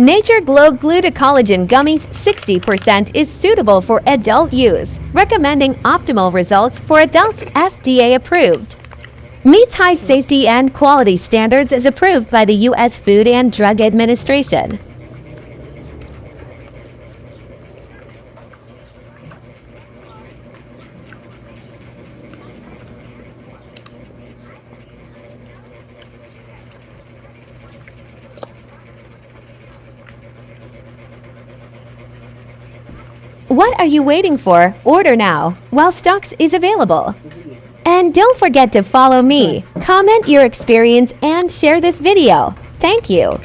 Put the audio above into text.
Nature Glow Glutathione Collagen Gummies 60% is suitable for adult use, recommending optimal results for adults. FDA approved. Meets high safety and quality standards as approved by the U.S. Food and Drug Administration. What are you waiting for? Order now, while stocks is available. And don't forget to follow me, comment your experience, and share this video. Thank you.